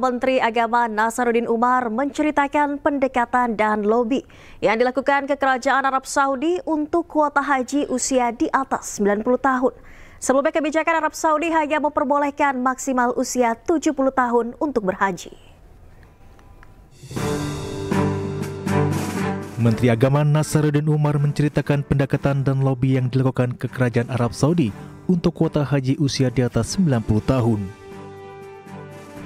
Menteri Agama Nasaruddin Umar menceritakan pendekatan dan lobi yang dilakukan ke Kerajaan Arab Saudi untuk kuota haji usia di atas 90 tahun. Sebelumnya kebijakan Arab Saudi hanya memperbolehkan maksimal usia 70 tahun untuk berhaji. Menteri Agama Nasaruddin Umar menceritakan pendekatan dan lobi yang dilakukan ke Kerajaan Arab Saudi untuk kuota haji usia di atas 90 tahun.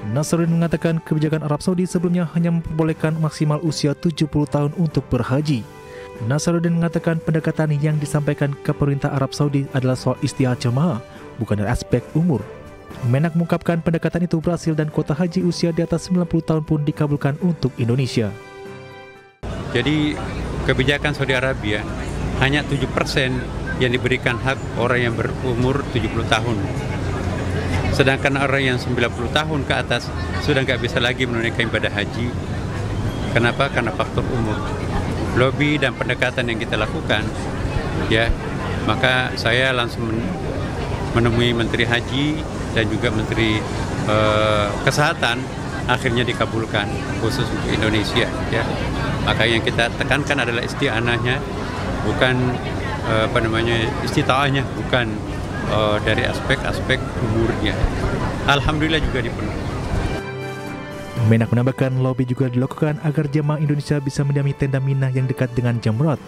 Nasaruddin mengatakan kebijakan Arab Saudi sebelumnya hanya memperbolehkan maksimal usia 70 tahun untuk berhaji. Nasaruddin mengatakan pendekatan yang disampaikan ke pemerintah Arab Saudi adalah soal istihad jemaah, bukan dari aspek umur. Menak mengungkapkan pendekatan itu berhasil dan kuota haji usia di atas 90 tahun pun dikabulkan untuk Indonesia. Jadi kebijakan Saudi Arabia hanya 7% yang diberikan hak orang yang berumur 70 tahun. Sedangkan orang yang 90 tahun ke atas sudah nggak bisa lagi menunaikan ibadah haji. Kenapa? Karena faktor umur. Lobi dan pendekatan yang kita lakukan, ya, maka saya langsung menemui Menteri Haji dan juga Menteri Kesehatan, akhirnya dikabulkan khusus untuk Indonesia. Ya, maka yang kita tekankan adalah isti'anahnya, bukan istita'ahnya, bukan dari aspek-aspek umurnya. Alhamdulillah juga dipenuhi. Menak menambahkan lobi juga dilakukan agar jemaah Indonesia bisa mendiami tenda Mina yang dekat dengan Jamrat.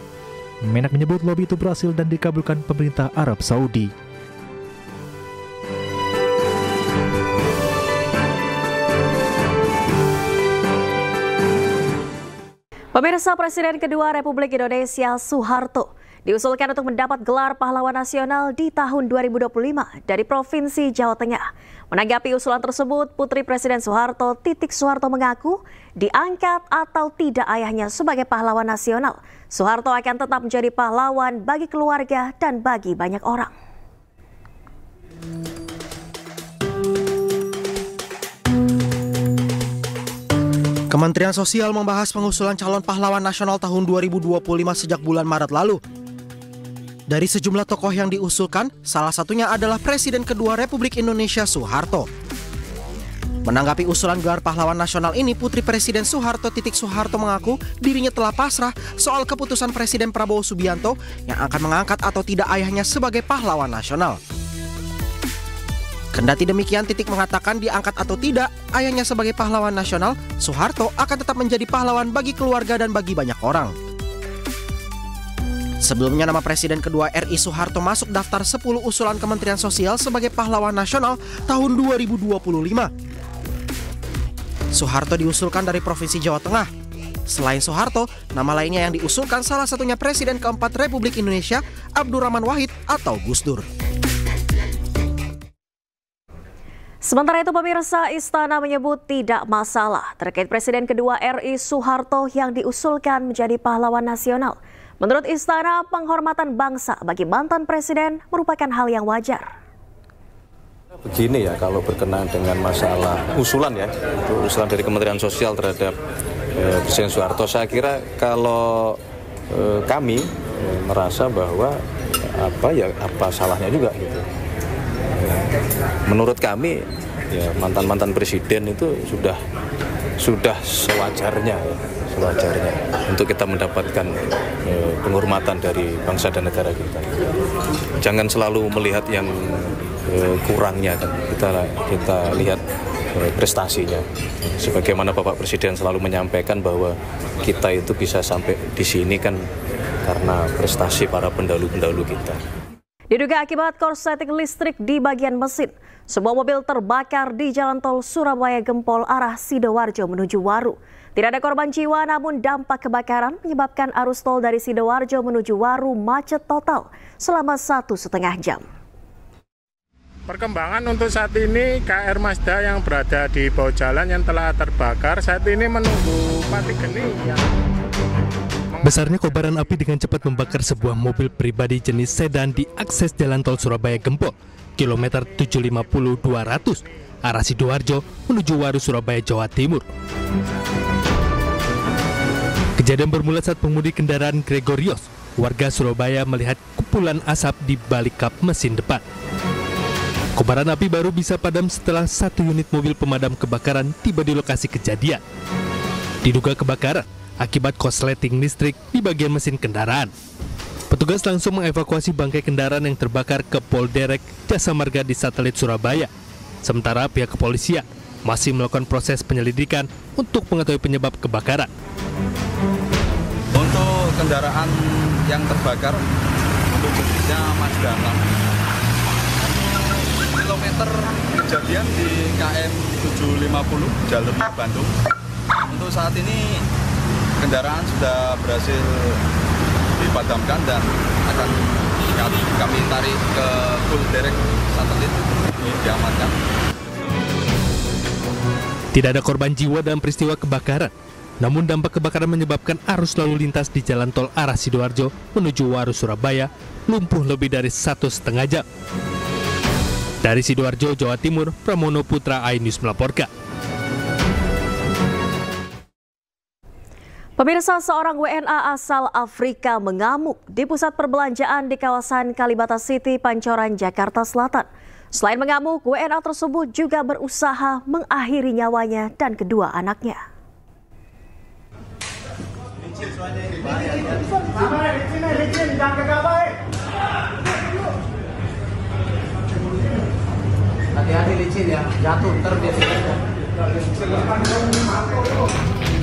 Menak menyebut lobi itu berhasil dan dikabulkan pemerintah Arab Saudi. Pemirsa, Presiden kedua Republik Indonesia Soeharto diusulkan untuk mendapat gelar pahlawan nasional di tahun 2025 dari Provinsi Jawa Tengah. Menanggapi usulan tersebut, Putri Presiden Soeharto, Titik Soeharto mengaku diangkat atau tidak ayahnya sebagai pahlawan nasional, Soeharto akan tetap menjadi pahlawan bagi keluarga dan bagi banyak orang. Kementerian Sosial membahas pengusulan calon pahlawan nasional tahun 2025 sejak bulan Maret lalu. Dari sejumlah tokoh yang diusulkan, salah satunya adalah Presiden kedua Republik Indonesia Soeharto. Menanggapi usulan gelar pahlawan nasional ini, Putri Presiden Soeharto, Titik Soeharto mengaku dirinya telah pasrah soal keputusan Presiden Prabowo Subianto yang akan mengangkat atau tidak ayahnya sebagai pahlawan nasional. Kendati demikian, Titik mengatakan diangkat atau tidak ayahnya sebagai pahlawan nasional, Soeharto akan tetap menjadi pahlawan bagi keluarga dan bagi banyak orang. Sebelumnya nama Presiden kedua RI Soeharto masuk daftar 10 usulan Kementerian Sosial sebagai pahlawan nasional tahun 2025. Soeharto diusulkan dari Provinsi Jawa Tengah. Selain Soeharto, nama lainnya yang diusulkan salah satunya Presiden keempat Republik Indonesia, Abdurrahman Wahid atau Gus Dur. Sementara itu, pemirsa, Istana menyebut tidak masalah terkait Presiden kedua RI Soeharto yang diusulkan menjadi pahlawan nasional. Menurut Istana, penghormatan bangsa bagi mantan presiden merupakan hal yang wajar. Begini ya, kalau berkenaan dengan masalah usulan ya, itu usulan dari Kementerian Sosial terhadap Presiden Soeharto, saya kira kalau kami merasa bahwa apa salahnya juga gitu. Menurut kami ya mantan presiden itu sudah sewajarnya untuk kita mendapatkan penghormatan dari bangsa dan negara kita. Jangan selalu melihat yang kurangnya, kan kita lihat prestasinya. Sebagaimana Bapak Presiden selalu menyampaikan bahwa kita itu bisa sampai di sini kan karena prestasi para pendahulu-pendahulu kita. Diduga akibat korsleting listrik di bagian mesin, sebuah mobil terbakar di Jalan Tol Surabaya Gempol arah Sidoarjo menuju Waru. Tidak ada korban jiwa, namun dampak kebakaran menyebabkan arus tol dari Sidoarjo menuju Waru macet total selama 1,5 jam. Perkembangan untuk saat ini, KR Mazda yang berada di bawah jalan yang telah terbakar saat ini menunggu pati geni yang... Besarnya kobaran api dengan cepat membakar sebuah mobil pribadi jenis sedan di akses Jalan Tol Surabaya Gempol, kilometer 750-200, arah Sidoarjo menuju Waru, Surabaya, Jawa Timur. Kejadian bermula saat pengemudi kendaraan Gregorios, warga Surabaya, melihat kepulan asap di balik kap mesin depan. Kobaran api baru bisa padam setelah 1 unit mobil pemadam kebakaran tiba di lokasi kejadian. Diduga kebakaran akibat korsleting listrik di bagian mesin kendaraan. Petugas langsung mengevakuasi bangkai kendaraan yang terbakar ke Polderek Jasa Marga di Satelit Surabaya. Sementara pihak kepolisian masih melakukan proses penyelidikan untuk mengetahui penyebab kebakaran. Untuk kendaraan yang terbakar, untuk jenisnya Mazda 6. Kilometer kejadian di KM 750 jalur Bandung. Untuk saat ini kendaraan sudah berhasil dipadamkan dan akan kami tarik ke Polderek Satelit diamankan. Tidak ada korban jiwa dalam peristiwa kebakaran. Namun dampak kebakaran menyebabkan arus lalu lintas di jalan tol arah Sidoarjo menuju Waru Surabaya lumpuh lebih dari 1,5 jam. Dari Sidoarjo, Jawa Timur, Pramono Putra, iNews melaporkan. Pemirsa, seorang WNA asal Afrika mengamuk di pusat perbelanjaan di kawasan Kalibata City, Pancoran, Jakarta Selatan. Selain mengamuk, WNA tersebut juga berusaha mengakhiri nyawanya dan kedua anaknya. Hati-hati licin ya, jatuh ntar dia.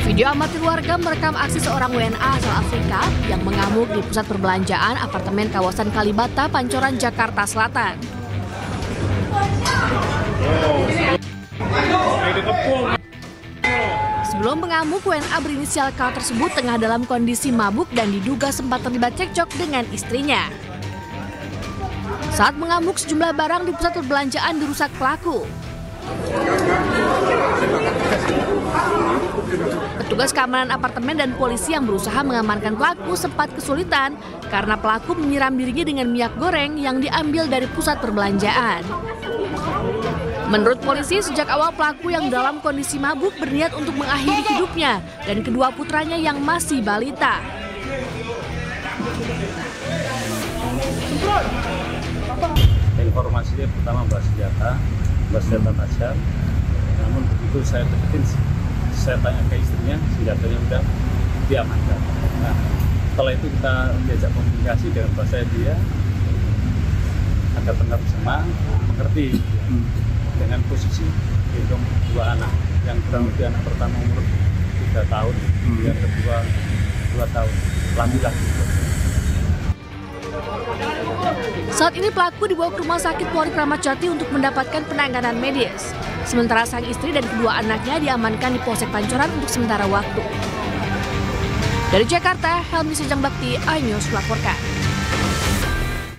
Video amatir warga merekam aksi seorang WNA asal Afrika yang mengamuk di pusat perbelanjaan apartemen kawasan Kalibata, Pancoran, Jakarta Selatan. Sebelum mengamuk, WNA berinisial K tersebut tengah dalam kondisi mabuk dan diduga sempat terlibat cekcok dengan istrinya. Saat mengamuk, sejumlah barang di pusat perbelanjaan dirusak pelaku. Petugas keamanan apartemen dan polisi yang berusaha mengamankan pelaku sempat kesulitan karena pelaku menyiram dirinya dengan minyak goreng yang diambil dari pusat perbelanjaan. Menurut polisi, sejak awal pelaku yang dalam kondisi mabuk berniat untuk mengakhiri hidupnya dan kedua putranya yang masih balita. Informasinya pertama bawa senjata tajam. Namun begitu saya deketin, saya tanya ke istrinya, senjatanya udah diamankan. Nah, setelah itu kita diajak komunikasi dengan bahasa dia agar benar-benar mengerti dengan posisi gendong dua anak, yang kurang lebih anak pertama umur 3 tahun, yang kedua 2 tahun, laki-laki. Saat ini pelaku dibawa ke rumah sakit Polri Kramat Jati untuk mendapatkan penanganan medis. Sementara sang istri dan kedua anaknya diamankan di Polsek Pancoran untuk sementara waktu. Dari Jakarta, Helmi Sejang Bakti, iNews melaporkan.